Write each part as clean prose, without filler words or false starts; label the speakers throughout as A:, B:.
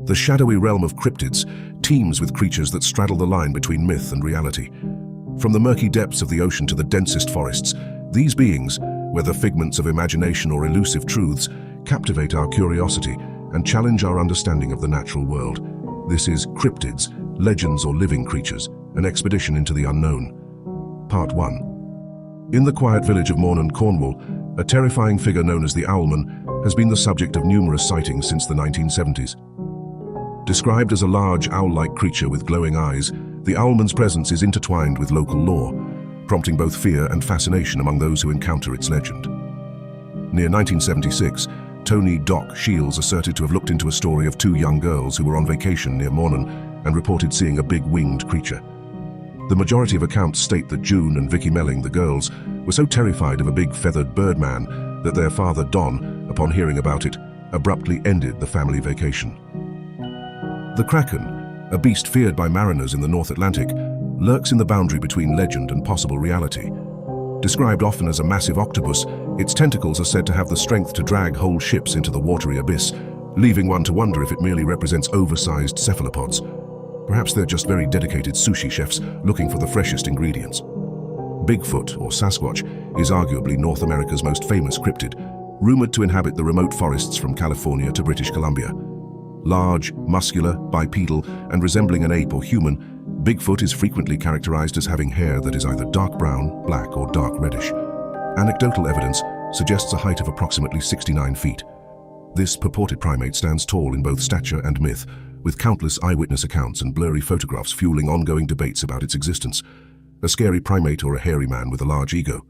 A: The shadowy realm of cryptids teems with creatures that straddle the line between myth and reality. From the murky depths of the ocean to the densest forests, these beings, whether figments of imagination or elusive truths, captivate our curiosity and challenge our understanding of the natural world. This is Cryptids, Legends or Living Creatures, an expedition into the unknown. Part 1. In the quiet village of Mornan, Cornwall, a terrifying figure known as the Owlman has been the subject of numerous sightings since the 1970s. Described as a large owl-like creature with glowing eyes, the Owlman's presence is intertwined with local lore, prompting both fear and fascination among those who encounter its legend. Near 1976, Tony Doc Shields asserted to have looked into a story of two young girls who were on vacation near Mornan and reported seeing a big winged creature. The majority of accounts state that June and Vicky Melling, the girls, were so terrified of a big feathered birdman that their father Don, upon hearing about it, abruptly ended the family vacation. The Kraken, a beast feared by mariners in the North Atlantic, lurks in the boundary between legend and possible reality. Described often as a massive octopus, its tentacles are said to have the strength to drag whole ships into the watery abyss, leaving one to wonder if it merely represents oversized cephalopods. Perhaps they're just very dedicated sushi chefs looking for the freshest ingredients. Bigfoot, or Sasquatch, is arguably North America's most famous cryptid, rumored to inhabit the remote forests from California to British Columbia. Large, muscular, bipedal, and resembling an ape or human, Bigfoot is frequently characterized as having hair that is either dark brown, black, or dark reddish. Anecdotal evidence suggests a height of approximately 69 feet. This purported primate stands tall in both stature and myth, with countless eyewitness accounts and blurry photographs fueling ongoing debates about its existence. A scary primate or a hairy man with a large ego.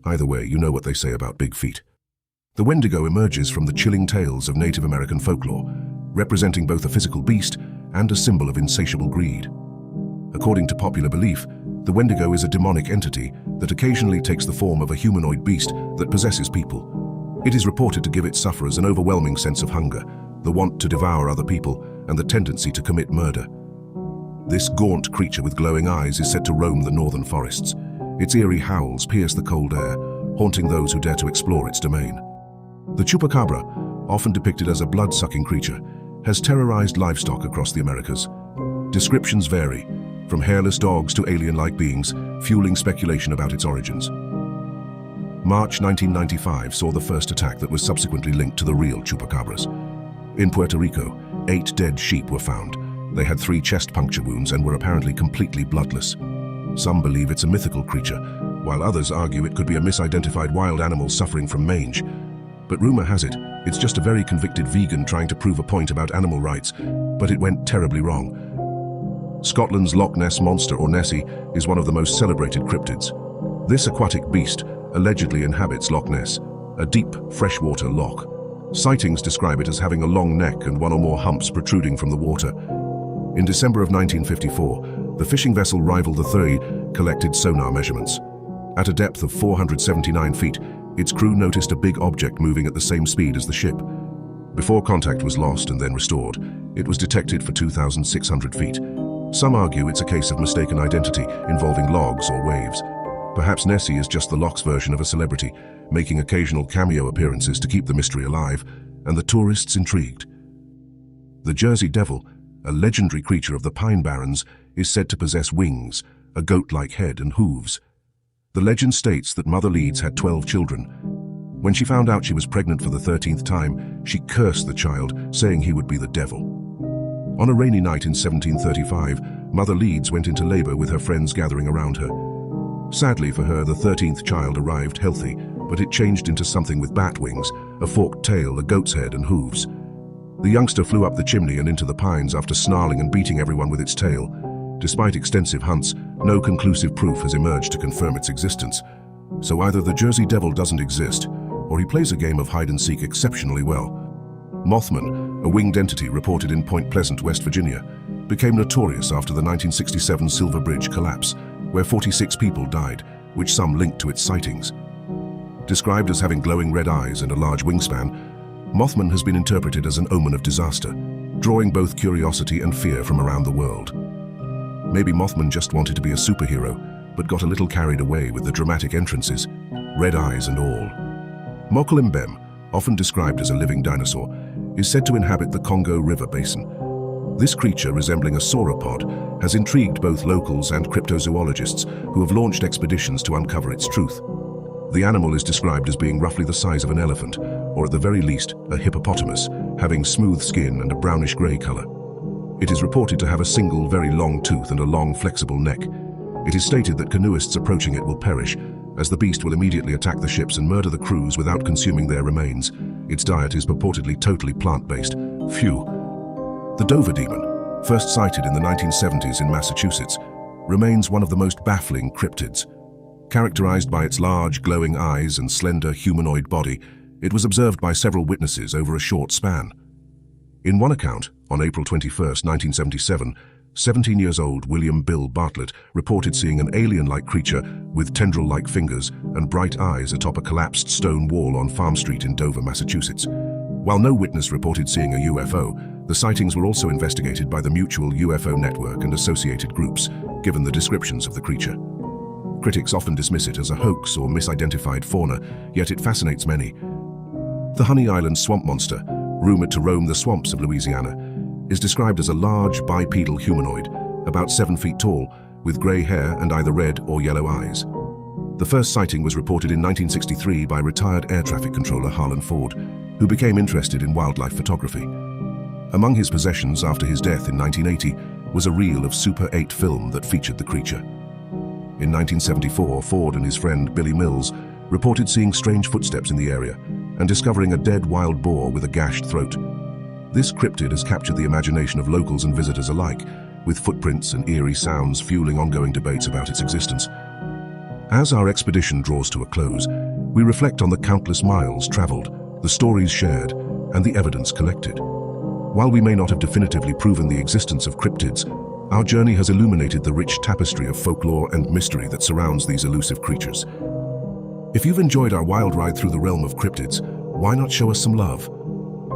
A: Either way, you know what they say about big feet. The Wendigo emerges from the chilling tales of Native American folklore, representing both a physical beast and a symbol of insatiable greed. According to popular belief, the Wendigo is a demonic entity that occasionally takes the form of a humanoid beast that possesses people. It is reported to give its sufferers an overwhelming sense of hunger, the want to devour other people, and the tendency to commit murder. This gaunt creature with glowing eyes is said to roam the northern forests. Its eerie howls pierce the cold air, haunting those who dare to explore its domain. The chupacabra, often depicted as a blood-sucking creature, has terrorized livestock across the Americas. Descriptions vary, from hairless dogs to alien-like beings, fueling speculation about its origins. March 1995 saw the first attack that was subsequently linked to the real chupacabras. In Puerto Rico, 8 dead sheep were found. They had 3 chest puncture wounds and were apparently completely bloodless. Some believe it's a mythical creature, while others argue it could be a misidentified wild animal suffering from mange. But rumor has it, it's just a very convicted vegan trying to prove a point about animal rights, but it went terribly wrong. Scotland's Loch Ness Monster, or Nessie, is one of the most celebrated cryptids. This aquatic beast allegedly inhabits Loch Ness, a deep, freshwater loch. Sightings describe it as having a long neck and 1 or more humps protruding from the water. In December of 1954, the fishing vessel Rival the Three collected sonar measurements. At a depth of 479 feet, its crew noticed a big object moving at the same speed as the ship. Before contact was lost and then restored, it was detected for 2,600 feet. Some argue it's a case of mistaken identity involving logs or waves. Perhaps Nessie is just the loch's version of a celebrity, making occasional cameo appearances to keep the mystery alive and the tourists intrigued. The Jersey Devil, a legendary creature of the Pine Barrens, is said to possess wings, a goat-like head and hooves. The legend states that Mother Leeds had 12 children. When she found out she was pregnant for the 13th time, she cursed the child, saying he would be the devil. On a rainy night in 1735, Mother Leeds went into labor with her friends gathering around her. Sadly for her, the 13th child arrived healthy, but it changed into something with bat wings, a forked tail, a goat's head, and hooves. The youngster flew up the chimney and into the pines after snarling and beating everyone with its tail. Despite extensive hunts, no conclusive proof has emerged to confirm its existence. So either the Jersey Devil doesn't exist, or he plays a game of hide-and-seek exceptionally well. Mothman, a winged entity reported in Point Pleasant, West Virginia, became notorious after the 1967 Silver Bridge collapse, where 46 people died, which some linked to its sightings. Described as having glowing red eyes and a large wingspan, Mothman has been interpreted as an omen of disaster, drawing both curiosity and fear from around the world. Maybe Mothman just wanted to be a superhero, but got a little carried away with the dramatic entrances, red eyes and all. Mokalimbem, often described as a living dinosaur, is said to inhabit the Congo River basin. This creature, resembling a sauropod, has intrigued both locals and cryptozoologists who have launched expeditions to uncover its truth. The animal is described as being roughly the size of an elephant, or at the very least, a hippopotamus, having smooth skin and a brownish-grey color. It is reported to have a single, very long tooth and a long, flexible neck. It is stated that canoeists approaching it will perish, as the beast will immediately attack the ships and murder the crews without consuming their remains. Its diet is purportedly totally plant-based. Phew. The Dover demon, first sighted in the 1970s in Massachusetts, remains one of the most baffling cryptids. Characterized by its large, glowing eyes and slender humanoid body, it was observed by several witnesses over a short span. In one account, on April 21, 1977, 17-year-old William Bill Bartlett reported seeing an alien-like creature with tendril-like fingers and bright eyes atop a collapsed stone wall on Farm Street in Dover, Massachusetts. While no witness reported seeing a UFO, the sightings were also investigated by the Mutual UFO Network and associated groups, given the descriptions of the creature. Critics often dismiss it as a hoax or misidentified fauna, yet it fascinates many. The Honey Island swamp monster, rumored to roam the swamps of Louisiana, is described as a large bipedal humanoid, about 7 feet tall, with grey hair and either red or yellow eyes. The first sighting was reported in 1963 by retired air traffic controller Harlan Ford, who became interested in wildlife photography. Among his possessions after his death in 1980 was a reel of Super 8 film that featured the creature. In 1974, Ford and his friend Billy Mills reported seeing strange footsteps in the area and discovering a dead wild boar with a gashed throat. This cryptid has captured the imagination of locals and visitors alike, with footprints and eerie sounds fueling ongoing debates about its existence. As our expedition draws to a close, we reflect on the countless miles traveled, the stories shared, and the evidence collected. While we may not have definitively proven the existence of cryptids, our journey has illuminated the rich tapestry of folklore and mystery that surrounds these elusive creatures. If you've enjoyed our wild ride through the realm of cryptids, why not show us some love?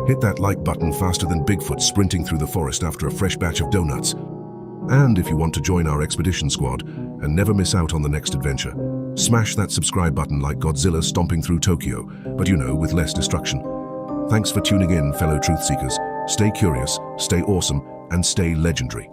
A: Hit that like button faster than Bigfoot sprinting through the forest after a fresh batch of donuts. And if you want to join our expedition squad and never miss out on the next adventure, smash that subscribe button like Godzilla stomping through Tokyo, but with less destruction. Thanks for tuning in, fellow truth seekers. Stay curious, stay awesome, and stay legendary.